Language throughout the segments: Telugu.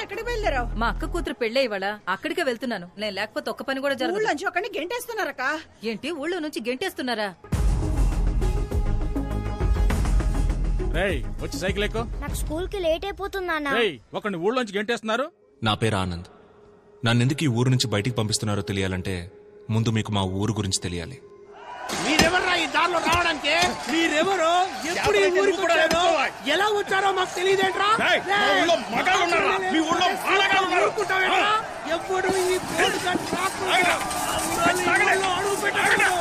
ఎక్కడికి వెళ్ళారావు? మా అక్క కూతురు పెళ్ళే ఇవాళ, అక్కడికే వెళ్తున్నాను. నేను లేకపోతే ఒక్క పని కూడా జరగదు. ఊళ్ళోంచి ఒకరిని గెంటేస్తున్నారక్క. ఏంటి ఊళ్ళో నుంచి గెంటేస్తున్నారా? వచ్చి సైకిల్ ఎక్కు. నాకు స్కూల్ కి లేట్ అయిపోతుందా? ఒకరిని ఊళ్ళోంచి గెంటేస్తున్నారు. నా పేరు ఆనంద్. నన్నెందుకు ఈ ఊరు నుంచి బయటికి పంపిస్తున్నారో తెలియాలంటే ముందు మీకు మా ఊరు గురించి తెలియాలి. మీరెవర్రా ఈ దారిలో రావడానికి? మీరెవరో, ఎప్పుడు ఈ ఊరికి వచ్చారో, ఎలా వచ్చారో మాకు తెలియదేంట్రా? ఎప్పుడు ఈ అడుగు పెట్టారు.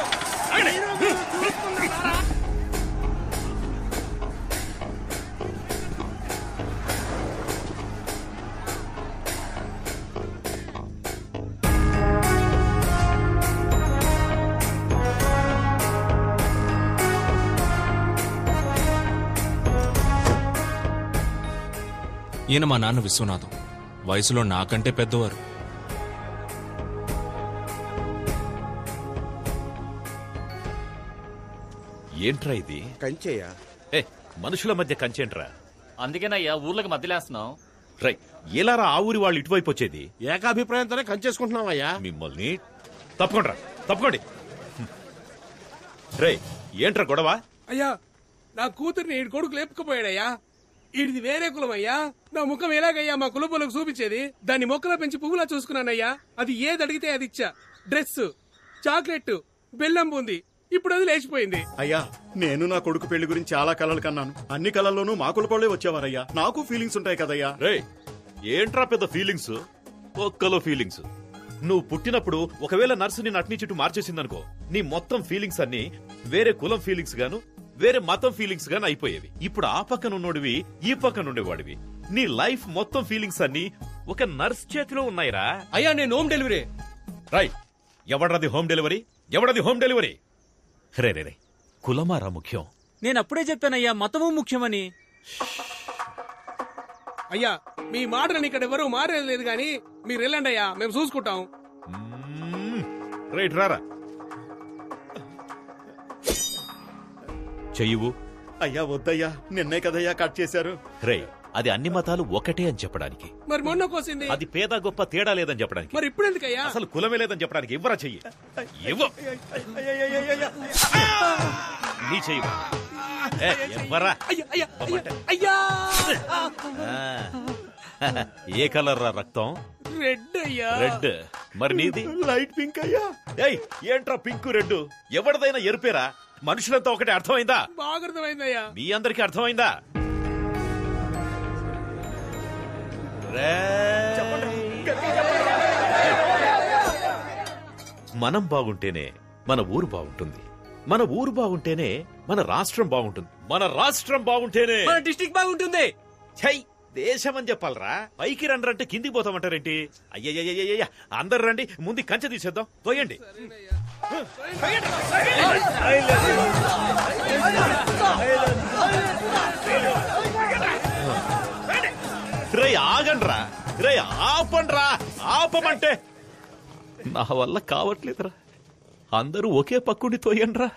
ఈయన మా నాన్న విశ్వనాథం. వయసులో నాకంటే పెద్దవారు. ఏంట్రా ఇది? కంచేయా? మనుషుల మధ్య కంచేంట్రా? అందుకేనయ్యా ఊర్లకు మధ్యలేస్తున్నాం. రై, ఎలారా ఆ ఊరి వాళ్ళు ఇటువైపు వచ్చేది? ఏకాభిప్రాయంతోనే కంచేసుకుంటున్నావయ్యా. మిమ్మల్ని తప్పకోండి. రే, ఏంట్రా గొడవ? అయ్యా, నా కూతుర్ని ఈ కొడుకు లేపుకుపోయాడయ్యా. ఇది వేరే కులం అయ్యా. నా ముఖం ఎలాగయ్యా మా కులపోలకు చూపించేది? దాన్ని మొక్కలో పెంచి పువ్వులా చూసుకున్నానయ్యా. అది ఏది అడిగితే అది ఇచ్చా. డ్రెస్, చాక్లెట్, బెల్లం బూంది. ఇప్పుడు అది లేచిపోయింది. అయ్యా, నేను నా కొడుకు పెళ్లి గురించి చాలా కలలు కన్నాను. అన్ని కలల్లోనూ మా కులపోళ్లే వచ్చేవారయ్యా. నాకు ఫీలింగ్స్ ఉంటాయి కదయ్యా. రే, ఏంట్రా పెద్ద ఫీలింగ్స్? ఒక్కలో ఫీలింగ్స్. నువ్వు పుట్టినప్పుడు ఒకవేళ నర్సు నిన్ను అట్నీ చుట్టూ మార్చేసిందనుకో, నీ మొత్తం ఫీలింగ్స్ అన్ని వేరే కులం ఫీలింగ్స్ గాను, వేరే మతం ఫీలింగ్స్ గాను అయిపోయేవి. ఇప్పుడు ఆ పక్కన ఉన్నోడివి, ఈ పక్కన ఉండేవాడివి. నీ లైఫ్ మొత్తం ఫీలింగ్స్ అన్ని ఒక నర్స్ చేతిలో ఉన్నాయిరా. అయ్యా, నేను హోమ్ డెలివరీ. రై, ఎవడది హోమ్ డెలివరీ? రే, కులమారా ముఖ్యం? నేను అప్పుడే చెప్పానయ్యా, మతము ముఖ్యమని. అయ్యా, మీ మాటలను ఇక్కడ ఎవరు మారేది గాని మీరు వెళ్ళండి అయ్యా, మేము చూసుకుంటాం. రైట్, రారా. చెయ్యవు. అయ్యా వద్దయ్యా, నిన్నే కదయ్యా కట్ చేశారు. రే, అది అన్ని మతాలు ఒకటే అని చెప్పడానికి. మరి మొన్న కోసింది అది పేద గొప్ప తేడా లేదని చెప్పడానికి. మరి ఇప్పుడు ఎందుకయ్యా? అసలు కులమే లేదని చెప్పడానికి. ఇవ్వరా చెయ్యి. నీ చెయ్యి ఇవ్వరా. ఏ కలర్ రా రక్తం? రెడ్ అయ్యా. రెడ్. మరి నీది? లైట్ పింక్ అయ్యా. ఏయ్, ఏంట్రా పింక్ రెడ్? ఎవరిదైనా ఎరుపేరా? మనుషులంతా ఒకటే. అర్థమైందా? బాగా అర్థమైందయ్యా. మీ అందరికీ అర్థమైందా? మనం బాగుంటేనే మన ఊరు బాగుంటుంది. మన ఊరు బాగుంటేనే మన రాష్ట్రం బాగుంటుంది. మన రాష్ట్రం బాగుంటేనే మన డిస్ట్రిక్ట్ బాగుంటుంది. ఛై, దేశం అని చెప్పాలరా. పైకి రండి కిందికి పోతామంటారేంటి? అయ్యయ్యయ్యయ్య, అందరు రండి, ముందు కంచె తీసేద్దాం. తోయండి. రే, ఆగండ్రా. రే, ఆపండ్రా. ఆపమంటే నా వల్ల కావట్లేదురా. అందరూ ఒకే పక్కుండి తోయండ్రా.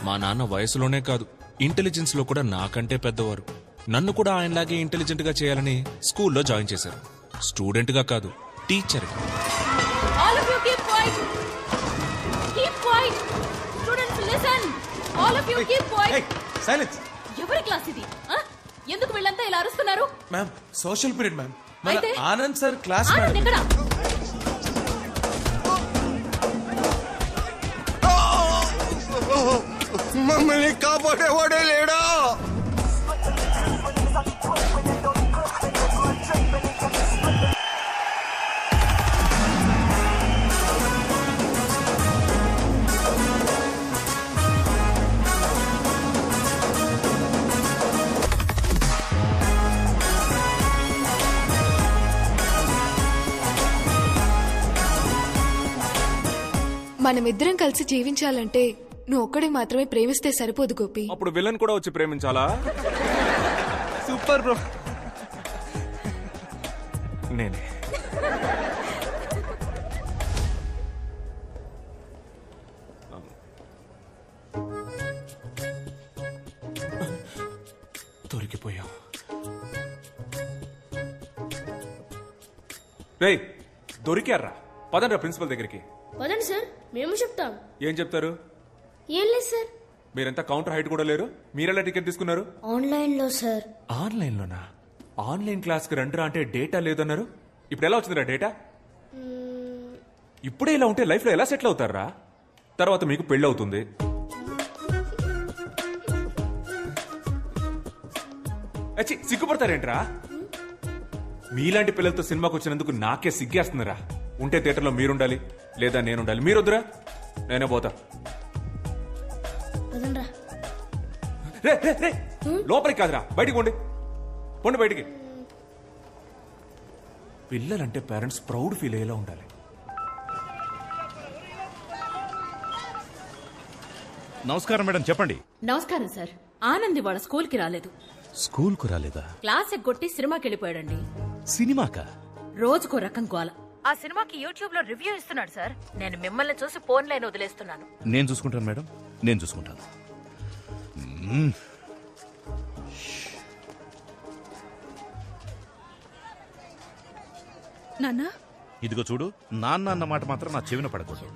మా నాన్న వయసులోనే కాదు, ఇంటెలిజెన్స్ లో కూడా నాకంటే పెద్దవారు. నన్ను కూడా ఆయనలాగే ఇంటెలిజెంట్ గా చేయాలని స్కూల్లో జాయిన్ చేశారు. స్టూడెంట్ గా కాదు, టీచర్ గా. ఎవరి క్లాస్ ఇది? ఎందుకు వీళ్ళంతా ఇలా అరుస్తున్నారు? Ma'am, social period ma'am. Anand sir class. మమ్మల్ని కాపాడేవాడే లేడా? మనమిద్దరం కలిసి జీవించాలంటే నువ్వు ఒక్కడే మాత్రమే ప్రేమిస్తే సరిపోదు గోపి. అప్పుడు విలన్ కూడా వచ్చి ప్రేమించాలా? Super bro. నేనే. దొరికిపోయావు. రే దొరికారా? పదండ్రా ప్రిన్సిపల్ దగ్గరికి. వదండి సార్, మేము చెప్తాం. ఏం చెప్తారు? ఏం లేదు సార్. మీరంతా కౌంటర్ హైట్ కూడా లేరు. మీరెలా టికెట్ తీసుకున్నారు? ఆన్లైన్ లో సార్. ఆన్లైన్ లోనా? ఆన్లైన్ క్లాస్ కి రండిరా అంటే డేటా లేదన్నారు. ఇప్పుడు ఎలా వచ్చిందిరా డేటా? ఇప్పుడే ఇలా ఉంటే లైఫ్ లో ఎలా సెటిల్ అవుతారా? తర్వాత మీకు పెళ్లి అవుతుంది. అచ్చి సిగ్గుపడతారేంట్రా? మీలాంటి పిల్లలతో సినిమాకి వచ్చినందుకు నాకే సిగ్గేస్తుందిరా. ఉంటే థియేటర్లో మీరుండాలి, లేదా నేనుండాలి. మీరొద్దురా, నేనే పోతా. రే రే రే, లోపలికి కాదురా, బయటికి పోండి. పోండి బయటికి. పిల్లలంటే పేరెంట్స్ ప్రౌడ్ ఫీల్ అయ్యేలా ఉండాలి. నమస్కారం మేడం, చెప్పండి. నమస్కారం సార్. ఆనంద్ వాళ్ళ స్కూల్ కి రాలేదు. స్కూల్ కు రాలేదా? క్లాస్ ఎగ్గొట్టి సినిమాకి వెళ్ళిపోయాడండి. సినిమాకా? రోజుకో రకం గోల. ఆ సినిమాకి యూట్యూబ్ లో రివ్యూ ఇస్తున్నాడు సార్. నేను మిమ్మల్ని చూసి ఫోన్ లైన్ వదిలేస్తున్నాను. నేను చూసుకుంటాను మేడం, నేను చూసుకుంటాను. నాన్న, ఇదిగో చూడు, నాన్న అన్న మాట మాత్రం నా చెవిన పడకూడదు.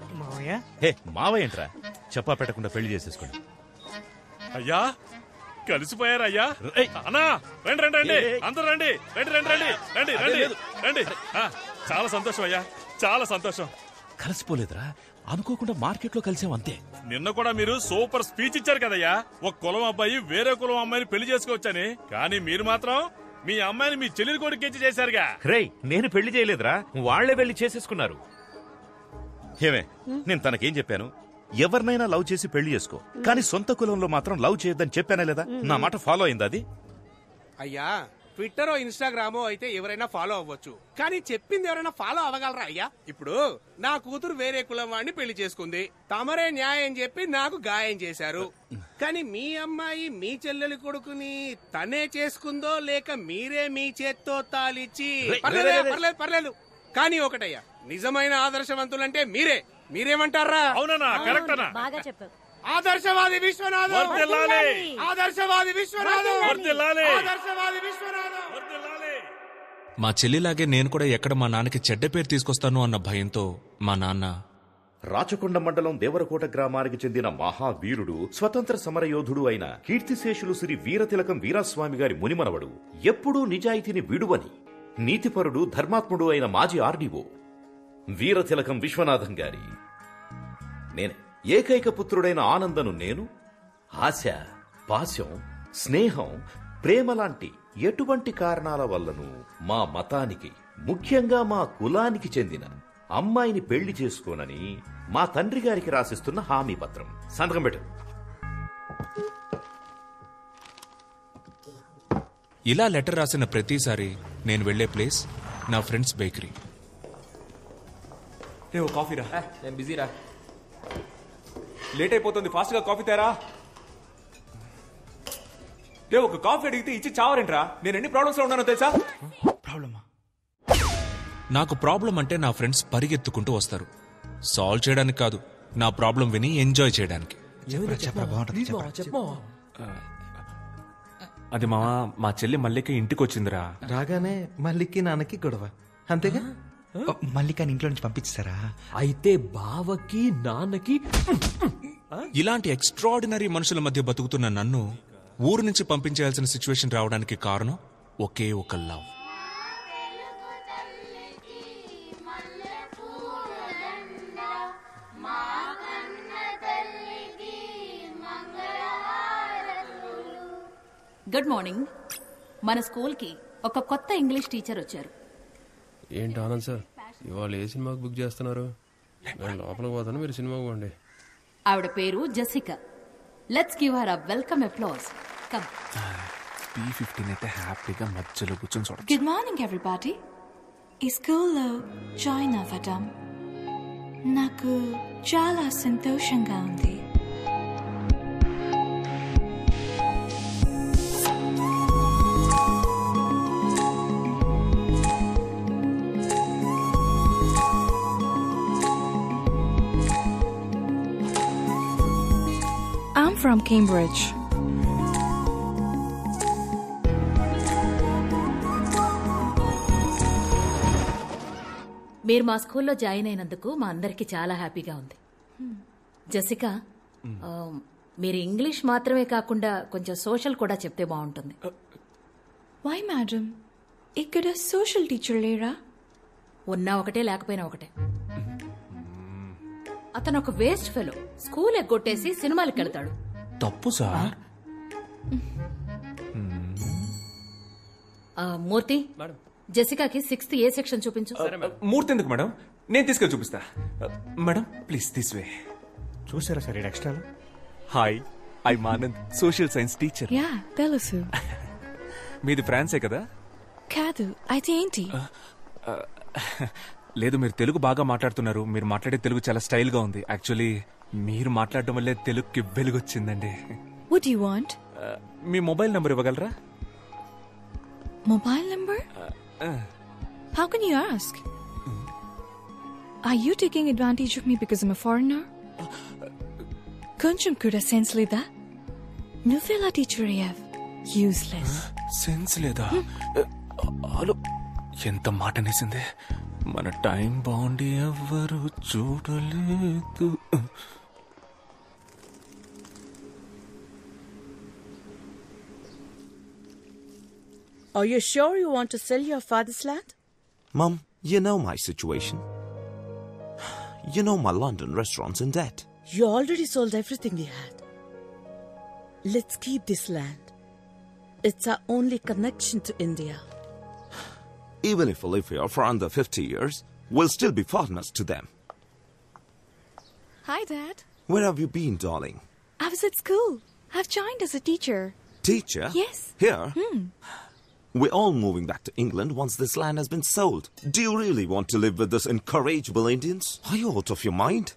హే మావయ్య ఏంట్రా, చెప్పా పెట్టకుండా పెళ్లి చేసేసుకోండి. అయ్యా కలిసిపోయారయ్యా. అన్నా రండి రండి రండి, అందరూ రండి, రండి రండి రండి రండి రండి రండి. చాలా సంతోషం అయ్యా, చాలా సంతోషం. కలిసిపోలేదురా, అనుకోకుండా మార్కెట్ లో కలిసాం అంతే. నిన్న కూడా మీరు సూపర్ స్పీచ్ ఇచ్చారు కదయ్యా. ఒక కులం అబ్బాయి వేరే కులం అమ్మాయిని పెళ్లి చేసుకోవచ్చని. కానీ మీరు మాత్రం మీ అమ్మాయిని మీ చెల్లెలి కొడుకు ఇచ్చి చేశారుగా. రేయ్, నేను పెళ్లి చేయలేదురా, వాళ్లే పెళ్లి చేసేసుకున్నారు. ఏమే, నేను తనకేం చెప్పాను? ఎవరినైనా లవ్ చేసి పెళ్లి చేసుకో, కానీ సొంత కులంలో మాత్రం లవ్ చేయొద్దని చెప్పానే లేదా? నా మాట ఫాలో అయిందా అది? అయ్యా, ట్విట్టరో ఇన్స్టాగ్రామో అయితే ఎవరైనా ఫాలో అవ్వచ్చు, కానీ చెప్పింది ఎవరైనా ఫాలో అవ్వగలరా? అయ్యా, ఇప్పుడు నా కూతురు వేరే కులం వాడిని పెళ్లి చేసుకుంది, తమరే న్యాయం చెప్పి నాకు గాయం చేశారు. కానీ మీ అమ్మాయి మీ చెల్లెలి కొడుకుని తనే చేసుకుందో లేక మీరే మీ చేత్తో తాలిచ్చి? పర్లేదు పర్లేదు, కానీ ఒకటయ్యా, నిజమైన ఆదర్శవంతులంటే మీరే. మీరేమంటారా? అవునా? కరెక్ట్ అన్నా. బాగా చెప్పావు. ఆదర్శవాది విశ్వనాథం, ఆదర్శవాది విశ్వనాథం, ఆదర్శవాది విశ్వనాథం. మా చెల్లిలాగే నేను కూడా ఎక్కడ మా నాన్నకి చెడ్డ పేరు తీసుకొస్తాను అన్న భయంతో మా నాన్న రాచకొండ మండలం దేవరకోట గ్రామానికి చెందిన మహావీరుడు, స్వతంత్ర సమరయోధుడు అయిన కీర్తిశేషులు శ్రీ వీరతిలకం వీరాస్వామి గారి మునిమనవడు, ఎప్పుడూ నిజాయితీని విడువని నీతిపరుడు, ధర్మాత్ముడు అయిన మాజీ ఆర్డీఓ వీరతిలకం విశ్వనాథం గారి నేనే ఏకైక పుత్రుడైన ఆనందను నేను ఆశ, పాశం, స్నేహం, ప్రేమ లాంటి ఎటువంటి కారణాల వల్లను మా మతానికి, ముఖ్యంగా మా కులానికి చెందిన అమ్మాయిని పెళ్లి చేసుకోనని మా తండ్రి గారికి రాసిస్తున్న హామీ పత్రం. సంతకం పెట్టు. ఇలా లెటర్ రాసిన ప్రతిసారి నేను వెళ్లే ప్లేస్ నా ఫ్రెండ్స్ బేకరీ. రే, ఓ కాఫీ రా. నేను బిజీరా, లేట్ అయిపోతుంది, ఫాస్ట్ గా కాఫీ తేరా. రే, ఒక కాఫీ అడిగితే ఇచ్చి చావరేంట్రా? నేను ఎన్ని ప్రాబ్లమ్స్ లో ఉన్నానో తెలుసా? ప్రాబ్లమా? నాకు ప్రాబ్లం అంటే నా ఫ్రెండ్స్ పరిగెత్తుకుంటూ వస్తారు. సాల్వ్ చేయడానికి కాదు, నా ప్రాబ్లం విని ఎంజాయ్ చేయడానికి. అది మా చెల్లి మల్లిక ఇంటికి వచ్చిందిరా. రాగానే మల్లికి నాన్నకి గొడవ, అంతేగా? మల్లికని ఇంట్లో నుంచి పంపించారా? అయితే బావకి నాన్నకి. ఇలాంటి ఎక్స్ట్రాడినరీ మనుషుల మధ్య బతుకుతున్న నన్ను ఊరు నుంచి పంపించాల్సిన సిచ్యువేషన్ రావడానికి కారణం ఒకే ఒక లవ్. Good morning. మన స్కూల్ కి ఒక కొత్త ఇంగ్లీష్ టీచర్ వచ్చారు. ఏంటి ఆనంద్ సార్, ఇవాళ ఏ సినిమాకి బుక్ చేస్తున్నారు? నేను లోపలికి పోతాను, మీరు సినిమాకి పోండి. ఆవిడ పేరు Jessica. Let's give her a welcome applause. Come. P15 అయితే హ్యాపీగా మధ్యలో కూర్చొని చూడ. Good morning everybody. ఈ స్కూల్లో జాయిన్ అవ్వడం నాకు చాలా సంతోషంగా ఉంది. I'm from Cambridge. మీరు మా స్కూల్లో జాయిన్ అయినందుకు మా అందరికి చాలా హ్యాపీగా ఉంది. జెసికా, మీరు ఇంగ్లీష్ మాత్రమే కాకుండా కొంచెం సోషల్ కూడా చెప్తే బాగుంటుంది. వై మేడం, ఇక్కడ సోషల్ టీచర్ లేరా? ఉన్నా ఒకటే లేకపోయినా ఒకటే. అతను ఒక వేస్ట్ ఫెలో. స్కూల్ ఎగ్గొట్టేసి సినిమాలకు వెళ్తాడు. తప్పు సార్. మూర్తి, జెసికాకి 6th A సెక్షన్ చూపించు. మూర్తి ఎందుకు మేడం, నేను తీసుకెళ్ళి చూపిస్తా. Madam please this way. చూసారా sir extra? Hi, I Anand, social science teacher. Yeah తెలుసు. మీది ఫ్రాన్సే కదా? కాదు, అయితే ఏంటి? లేదు, మీరు తెలుగు బాగా మాట్లాడుతున్నారు. మీరు మాట్లాడే తెలుగు చాలా స్టైల్ గా ఉంది. యాక్చువల్లీ మీరు మాట్లాడడం వల్లే తెలుగుకి వెలుగొచ్చిందండి. What do you want? Me mobile number ఇవ్వగలరా? Mobile number? How can you ask? Are you taking advantage of me because I'm a foreigner? కొంచెం కూడా సెన్స్ లేదా? నువ్వెలా టీచర్ అయ్యావ్? యూస్లెస్. సెన్స్ లేదా? హలో, ఎంత మాట అనేసిందే. మన టైం బాగుండి ఎవ్వరు చూడలేదు. Are you sure you want to sell your father's land? Mum, you know my situation. You know my London restaurant's in debt. You already sold everything we had. Let's keep this land. It's our only connection to India. Even if we live here for under 50 years, we'll still be foreigners to them. Hi, Dad. Where have you been, darling? I was at school. I've joined as a teacher. Teacher? Yes. Here? We're all moving back to England once this land has been sold. Do you really want to live with this incorrigible Indians? Are you out of your mind?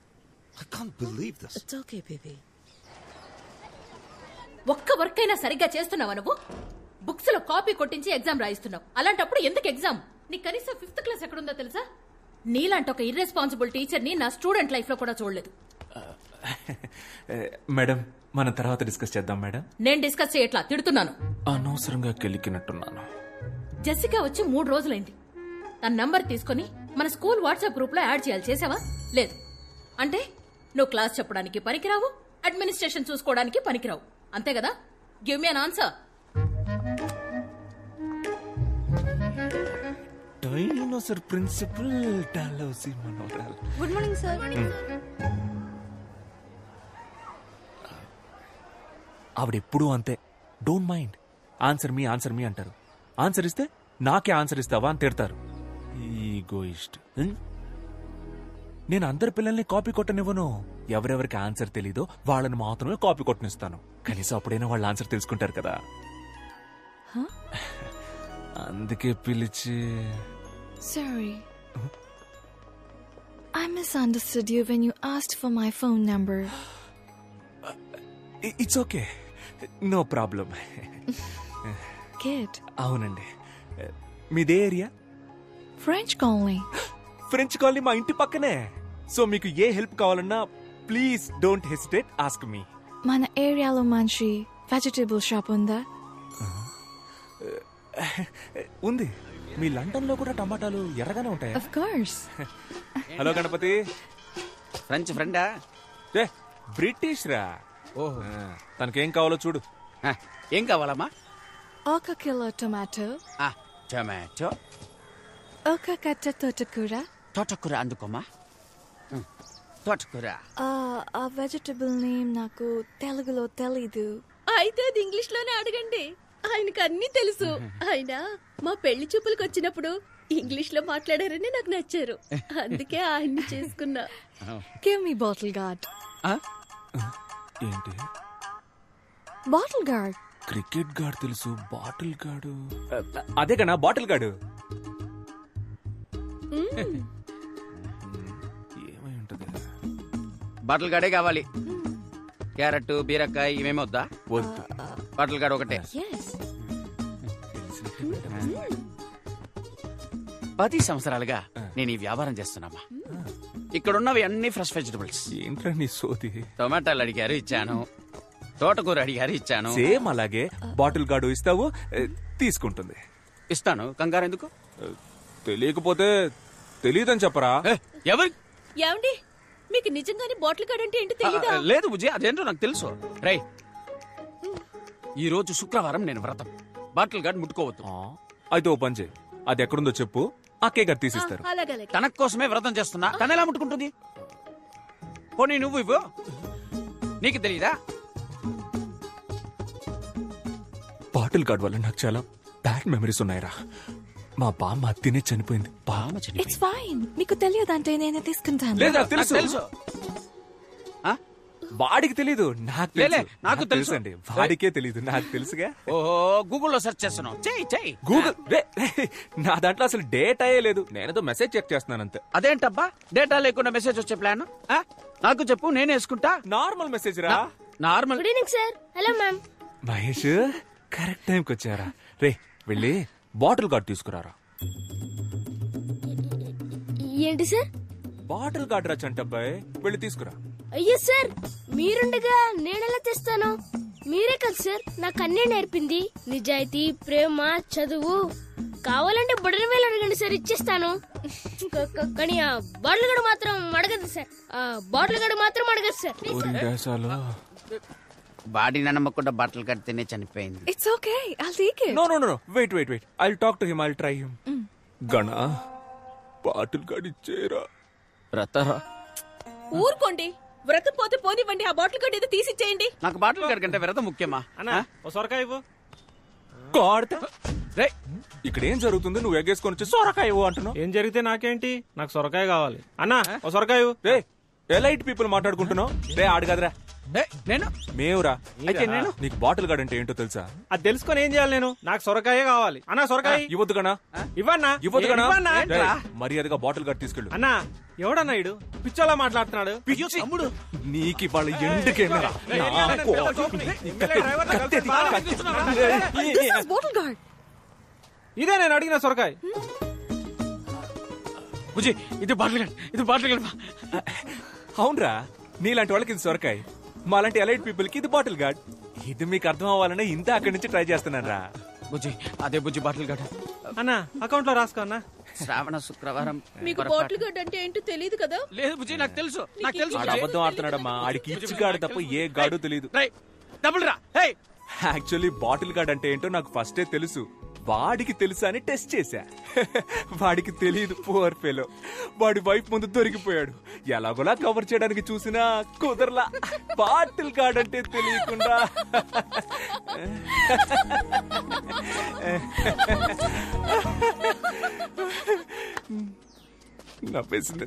I can't believe this. It's okay, baby. ఒక్క వర్క్ అయినా సరిగ్గా చేస్తున్నావా నువ్వు? బుక్స్ లో కాపీ కొట్టించి ఎగ్జామ్ రాయిస్తున్నావు. అలాంటప్పుడు ఎందుకు ఎగ్జామ్? నీ కనీసం 5th క్లాస్ ఎక్కడుందో తెలుసా? నీలాంటి ఒక ఇర్రెస్పాన్సిబుల్ టీచర్ ని నా స్టూడెంట్ లైఫ్ లో కూడా చూడలేదు. మేడం, మనం తర్వాత డిస్కస్ చేద్దాం మేడం. నేను డిస్కస్ చేయట్లా, తిడుతున్నాను. అనవసరంగా కెలికినట్టున్నాను. జెసికా వచ్చి 3 రోజులైంది. తన నంబర్ తీసుకుని మన స్కూల్ వాట్సాప్ గ్రూప్ లో యాడ్ చేయాలి. చేసావా? లేదు. అంటే నువ్వు క్లాస్ చెప్పడానికి పనికిరావు, అడ్మినిస్ట్రేషన్ చూసుకోవడానికి పనికిరావు. అంతే కదా? Give me an answer. Dinosaur principal డాలౌసి మనోరల్. Good morning sir. ఆవిడెప్పుడూ అంతే. Don't mind. ఆన్సర్ మీ అంటారు. ఆన్సర్ ఇస్తే నాకే ఆన్సర్ ఇస్తావా అని తిడతారు. ఈగోయిస్ట్. నేను అందరి పిల్లల్ని కాపీ కొట్టనివ్వను. ఎవరెవరికి ఆన్సర్ తెలీదో వాళ్ళని మాత్రమే కాపీ కొట్టనిస్తాను. కనీసం అప్పుడైనా వాళ్ళ ఆన్సర్ తెలుసుకుంటారు కదా. అందుకే పిలిచి. Sorry. I misunderstood you when you asked for my phone number. It's okay. No problem. Kid. అవునండి. మీదే area? French colony. French colony మా ఇంటి పక్కనే. సో మీకు ఏ హెల్ప్ కావాలన్నా please don't hesitate, ask me. మన ఏరియాలో మంచి వెజిటబుల్ షాప్ ఉందా? ఉంది. మీ లండన్ లో కూడా టమాటాలు ఎర్రగానే ఉంటాయి. Of course. Hello Ganapati. French ఫ్రెండా? బ్రిటిష్ రా. తనకేం కావాలో చూడు. ఏం కావాలమ్మా? 1 కిలో టొమాటో. టొమాటో. 1 కట్ట తోటకూర. తోటకూర అందుకోమా. తోటకూర. ఆ వెజిటబుల్ నేమ్ నాకు తెలుగులో తెలీదు. అయితే అది ఇంగ్లీష్ లోనే అడగండి, ఆయనకు అన్ని తెలుసు. ఆయన మా పెళ్లి చూపులకు వచ్చినప్పుడు ఇంగ్లీష్ లో మాట్లాడారని నాకు నచ్చారు, అందుకే ఆయన్ని చేసుకున్నా. Give me bottle guard. ఏంటి? Bottle guard. క్రికెట్ గార్డ్ తెలుసు, బాటిల్ గార్డు అదే కన్నా బాటిల్ గార్డు. ఏమై ఉంటది? బాటిల్ గార్డే కావాలి. క్యారెట్, బీరకాయ ఇవేమీ వద్దా? వద్దు. బాటిల్ గార్డ్ ఒకటే. 10 సంవత్సరాలుగా నేను ఈ వ్యాపారం చేస్తున్నామా. ఇక్కడున్నవి అన్ని ఫ్రెష్ వెజిటబుల్స్. ఏంటండి సోది? టొమాటోలు అడిగారు, ఇచ్చాను. తోటకూర అడిగారు, ఇచ్చాను. సేమ్ అలాగే బాటిల్ గార్డు ఇస్తావు, తీసుకుంటుంది. ఇస్తాను, కంగారు ఎందుకు? తెలియకపోతే తెలియదని చెప్పరా? ఎవరు? ఏమండి మీకు నిజంగానే బాటిల్ గార్డ్ అంటే ఏంటో తెలీదా? లేదు బుజ్జి, అదేంటో నాకు తెలుసు. రై, ఈ రోజు శుక్రవారం నేను వ్రతం. బాటిల్ గార్డ్ ముట్టుకోవద్దు. అయితే ఓ పని చేయి, అది ఎక్కడుందో చెప్పు, ఆ కేక్ అది తీసిస్తారు. అలాగే తన కోసమే వ్రతం చేస్తున్నా, తన ఎలా ముట్టుకుంటుంది? పోనీ నువ్వు ఇవ్వు. నీకు తెలీదా? బాటిల్ గార్డ్ వల్ల నాకు చాలా బ్యాడ్ మెమరీస్ ఉన్నాయిరా. మా బామ్మ తినే చనిపోయింది. బామ్మ ఇట్స్ ఫైన్. మీకు తెలియదంటే నేనే తీసుకుంటాను. లేదా తెలుసు. వాడికి తెలీదు, నాకు తెలుసు. నాకు తెలుసు అండి, వాడికే తెలీదు, నాకు తెలుసుగా. ఓహో, గూగుల్లో సెర్చ్ చేస్తున్నావు. చెయ్యి. గూగుల్ నా దాంట్లో అసలు డేటాయే లేదు. నేనేదో మెసేజ్ చెక్ చేస్తున్నాను అంతే. అదేంటబ్బా డేటా లేకుండా మెసేజ్ వచ్చే ప్లాన్? నాకు చెప్పు, నేను వేసుకుంటా. నార్మల్ మెసేజ్ రా. Normal. Good evening sir. Hello ma'am. Mahesh correct టైంకి వచ్చారా? రే వెళ్ళి బాటిల్ గార్డ్ తీసుకురారా. ఏంటి సార్? బాటిల్ గార్డ్ రా చంటబ్బాయ్, వెళ్ళి తీసుకురా. అయ్యో సార్, మీరుండగా నేనెలా తెస్తాను? మీరే కదా సార్ నాకు అన్నీ నేర్పింది. నిజాయితీ, ప్రేమ, చదువు. కావాలంటే బుడని వేలు అడగండి సార్, ఇచ్చేస్తాను. కానీ ఆ బాటిల్ గడు మాత్రం అడగదు సార్. ఆ బాటిల్ గడు మాత్రం అడగదు సార్. బాడీ నమ్మకుండా బట్టలు కడితేనే చనిపోయింది. It's okay, I'll take it. No wait I'll talk to him, I'll try him. గణా బాటిల్ గార్డ్ ఇచ్చేరా. రతరా ఊరుకోండి, వ్రతం పోతే పోనివ్వండి. ఆ బాటిల్ గార్డ్ ఏదో తీసిచ్చేయండి. నాకు బాటిల్ గార్డ్ కంటే వ్రతం ముఖ్యమా? సొరకాయ ఇవ్వు. ఇక్కడ ఏం జరుగుతుంది? నువ్వు ఎగ్గేసుకొని వచ్చి సొరకాయ ఇవ్వు అంటున్నావు. ఏం జరిగితే నాకేంటి, నాకు సొరకాయ కావాలి. అన్నా ఓ సొరకాయ ఇవ్వు. రే ఎలైట్ పీపుల్ మాట్లాడుకుంటున్నావు. రే ఆడు కదరా, నేను మేవురా. అయితే నేను నీకు బాటిల్ గార్డ్ అంటే ఏంటో తెలుసా? అది తెలుసుకొని ఏం చేయాలి నేను? నాకు సొరకాయే కావాలి. అన్నా సొరకాయ ఇవ్వద్దు కన్నా. ఇవ్వన్నా. ఇవ్వద్దు కన్నా. మర్యాదగా బాటిల్ గార్డ్ తీసుకెళ్ళు. అన్నా ఎవడన్నా ఇడు పిచ్చోలా మాట్లాడుతున్నాడు. తమ్ముడు నీకు వాళ్ళ ఎందుకేనా? ఇదే నేను అడిగిన సొరకాయ. బుజ్జి, ఇది బాటిల్ గార్డ్. అవునరా, నీలాంటి వాళ్ళకి ఇది సొరకాయ, మాలాంటి ఎలైట్ పీపుల్ కి ఇది బాటిల్ గార్డ్. ఇది మీకు అర్థం అవ్వాలనే ఇంత అక్కడి నుంచి ట్రై చేస్తున్నాను రా. బుజ్జి, అదే బుజ్జి బాటిల్ గార్డ్. అన్నా అకౌంట్ లో రాసుకో అన్నా. శ్రావణ శుక్రవారం. మీకు బాటిల్ గార్డ్ అంటే ఏంటో తెలియదు కదా? లేదు బుజ్జి, నాకు తెలుసు. ఆడు అబద్ధం ఆడుతున్నాడమ్మా. ఆడికి ఇచ్చి గాడు తప్ప ఏ గాడు తెలియదు. డబుల్ రా. యాక్చువల్లీ బాటిల్ గార్డ్ అంటే ఏంటో నాకు ఫస్టే తెలుసు. వాడికి తెలుసా అని టెస్ట్ చేశా. వాడికి తెలియదు, పువర్ ఫెలో. వాడి వైఫ్ ముందు దొరికిపోయాడు. ఎలాగోలా కవర్ చేయడానికి చూసినా కుదరలా. బాటిల్ గార్డ్ అంటే తెలియకుండా. నవ్వేసింది.